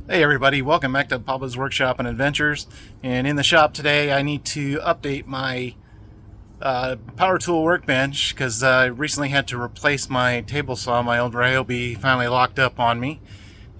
Hey everybody, welcome back to Papa's Workshop and Adventures. And in the shop today I need to update my power tool workbench because I recently had to replace my table saw. My old Ryobi finally locked up on me,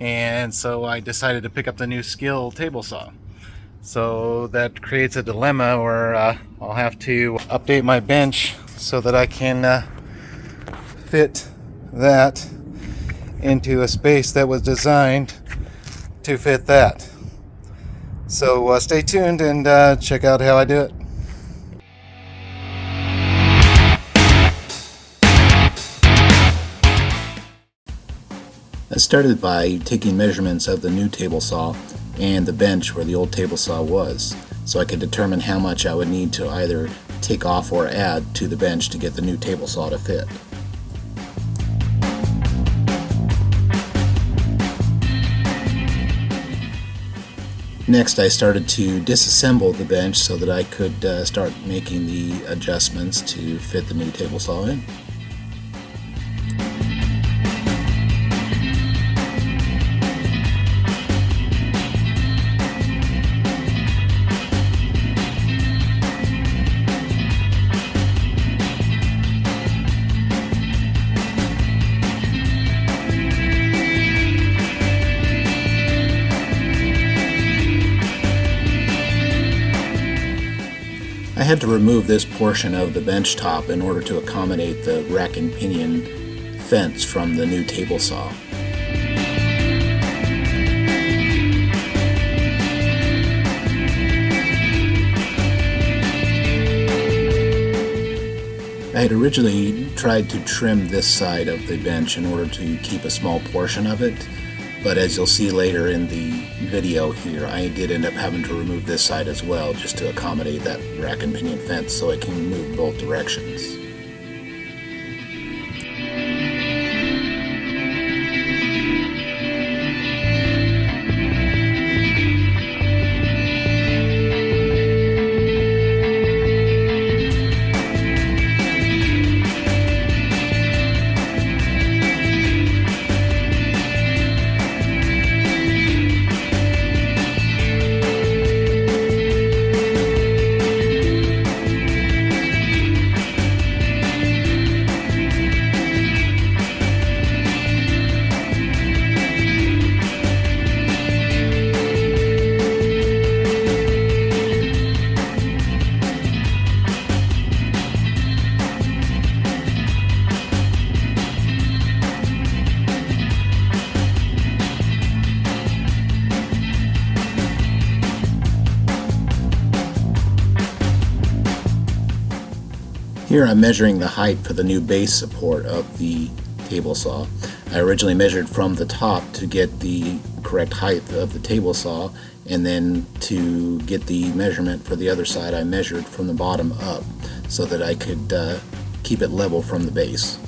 and so I decided to pick up the new Skill table saw. So that creates a dilemma where I'll have to update my bench so that I can fit that into a space that was designed to fit that. So stay tuned and check out how I do it. I started by taking measurements of the new table saw and the bench where the old table saw was, so I could determine how much I would need to either take off or add to the bench to get the new table saw to fit. Next, I started to disassemble the bench so that I could start making the adjustments to fit the new table saw in. I had to remove this portion of the bench top in order to accommodate the rack and pinion fence from the new table saw. I had originally tried to trim this side of the bench in order to keep a small portion of it, but as you'll see later in the video here, I did end up having to remove this side as well just to accommodate that rack and pinion fence so it can move both directions. Here I'm measuring the height for the new base support of the table saw. I originally measured from the top to get the correct height of the table saw, and then to get the measurement for the other side I measured from the bottom up so that I could keep it level from the base.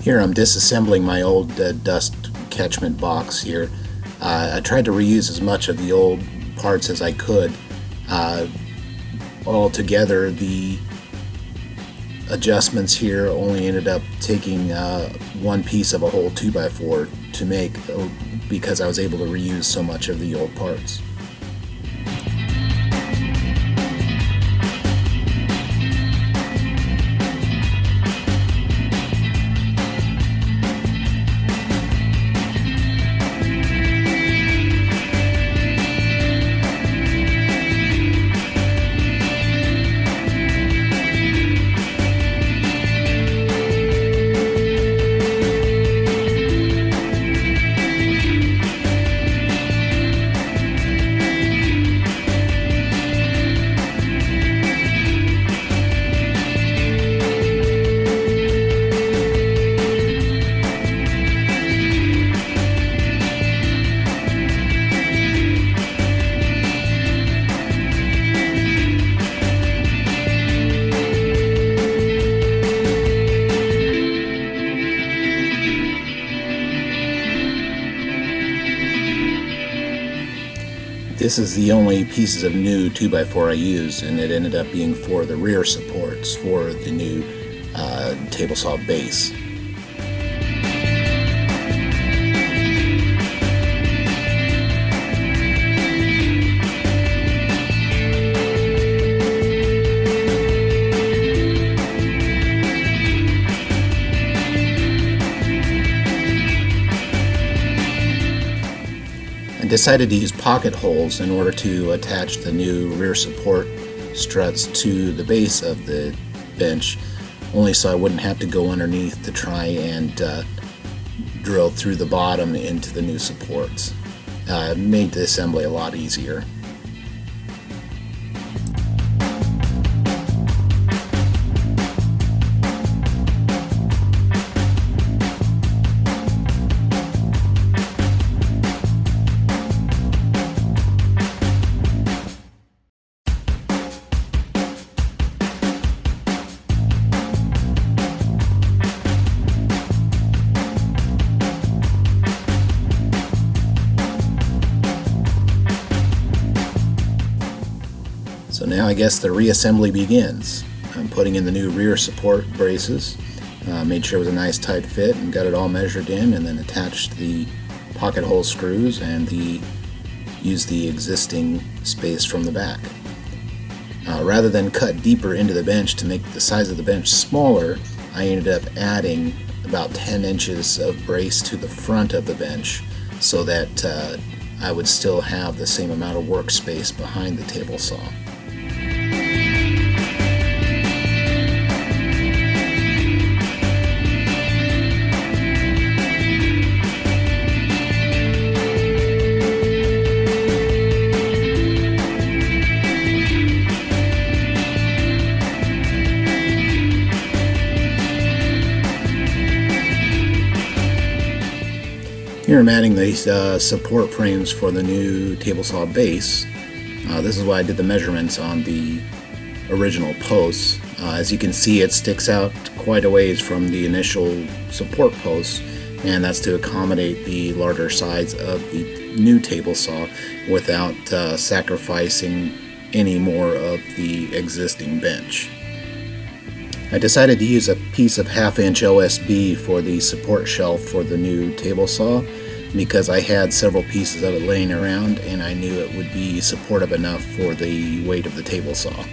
Here I'm disassembling my old dust catchment box here. I tried to reuse as much of the old parts as I could. Altogether, the adjustments here only ended up taking one piece of a whole 2x4 to make because I was able to reuse so much of the old parts. This is the only pieces of new 2x4 I used, and it ended up being for the rear supports for the new table saw base. decided to use pocket holes in order to attach the new rear support struts to the base of the bench, only so I wouldn't have to go underneath to try and drill through the bottom into the new supports. It made the assembly a lot easier. So now I guess the reassembly begins. I'm putting in the new rear support braces, made sure it was a nice tight fit and got it all measured in, and then attached the pocket hole screws and used the existing space from the back. Rather than cut deeper into the bench to make the size of the bench smaller, I ended up adding about 10 inches of brace to the front of the bench so that I would still have the same amount of workspace behind the table saw. Here I'm adding these support frames for the new table saw base. This is why I did the measurements on the original posts. As you can see, it sticks out quite a ways from the initial support posts, and that's to accommodate the larger size of the new table saw without sacrificing any more of the existing bench. I decided to use a piece of 1/2-inch OSB for the support shelf for the new table saw because I had several pieces of it laying around and I knew it would be supportive enough for the weight of the table saw.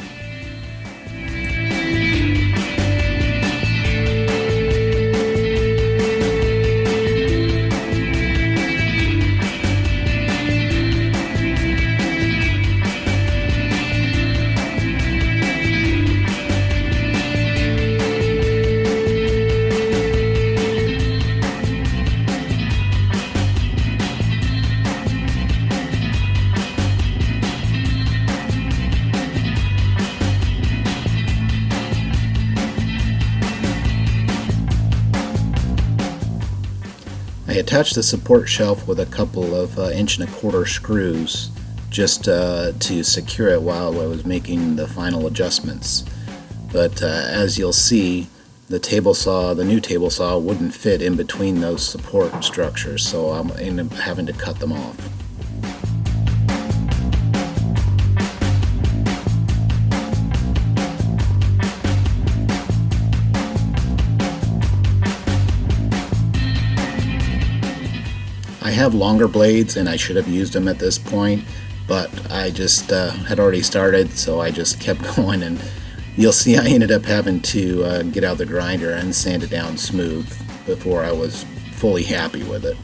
I attached the support shelf with a couple of 1.25" screws just to secure it while I was making the final adjustments. But as you'll see, the new table saw wouldn't fit in between those support structures, so I'm ended up having to cut them off. I have longer blades and I should have used them at this point, but I just had already started, so I just kept going, and you'll see I ended up having to get out the grinder and sand it down smooth before I was fully happy with it.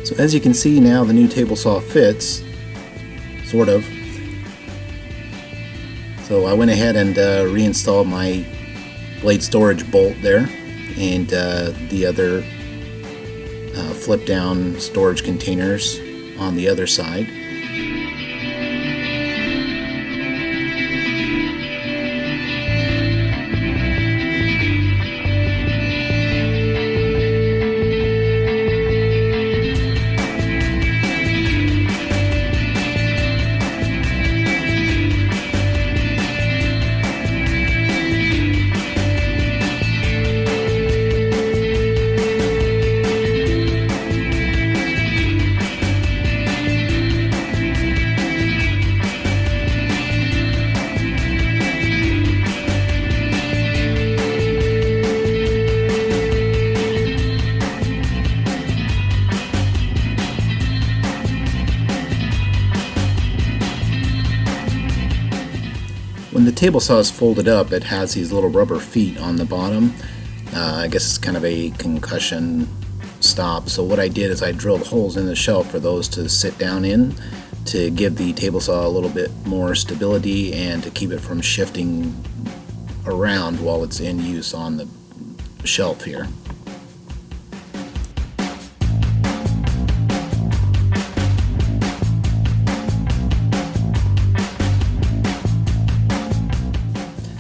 So as you can see now, the new table saw fits, sort of. So I went ahead and reinstalled my blade storage bolt there, and the other flip down storage containers on the other side. table saw is folded up, it has these little rubber feet on the bottom. I guess it's kind of a concussion stop. So what I did is I drilled holes in the shelf for those to sit down in to give the table saw a little bit more stability and to keep it from shifting around while it's in use on the shelf here.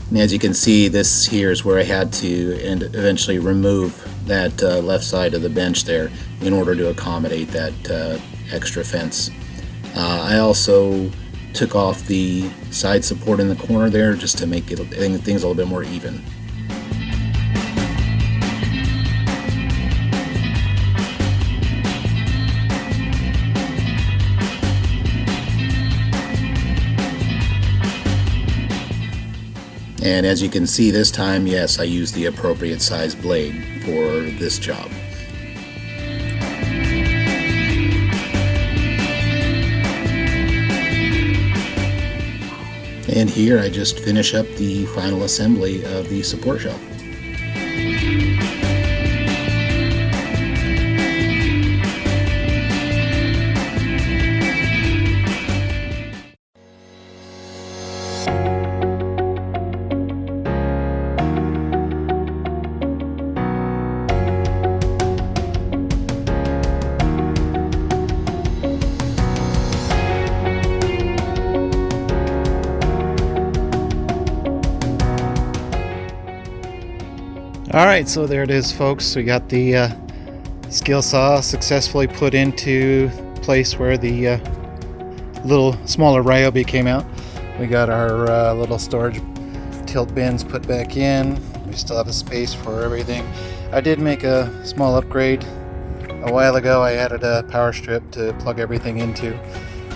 And as you can see, this here is where I had to eventually remove that left side of the bench there in order to accommodate that extra fence. I also took off the side support in the corner there just to make things a little bit more even. And as you can see this time, yes, I used the appropriate size blade for this job. And here I just finish up the final assembly of the support shelf. Alright, so there it is, folks. We got the skill saw successfully put into place where the little smaller Ryobi came out. We got our little storage tilt bins put back in. We still have a space for everything. I did make a small upgrade a while ago. I added a power strip to plug everything into.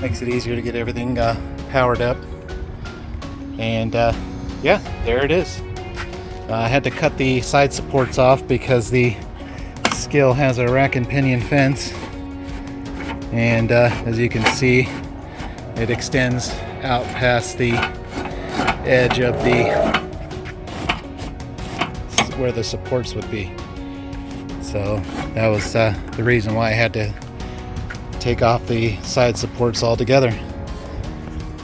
Makes it easier to get everything powered up. And yeah, there it is. I had to cut the side supports off because the Skill has a rack and pinion fence, and as you can see, it extends out past the edge of where the supports would be. So that was the reason why I had to take off the side supports altogether.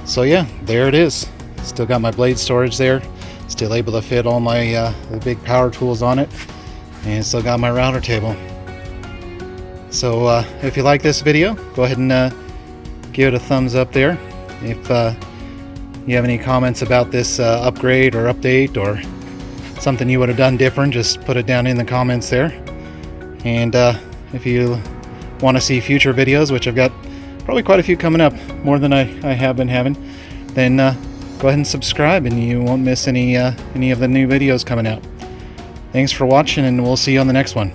So yeah, there it is. Still got my blade storage there. Still able to fit all my the big power tools on it, and still got my router table. So if you like this video, go ahead and give it a thumbs up there. If you have any comments about this upgrade or update or something you would have done different, just put it down in the comments there. And if you want to see future videos, which I've got probably quite a few coming up, more than I have been having, then go ahead and subscribe and you won't miss any of the new videos coming out. Thanks for watching, and we'll see you on the next one.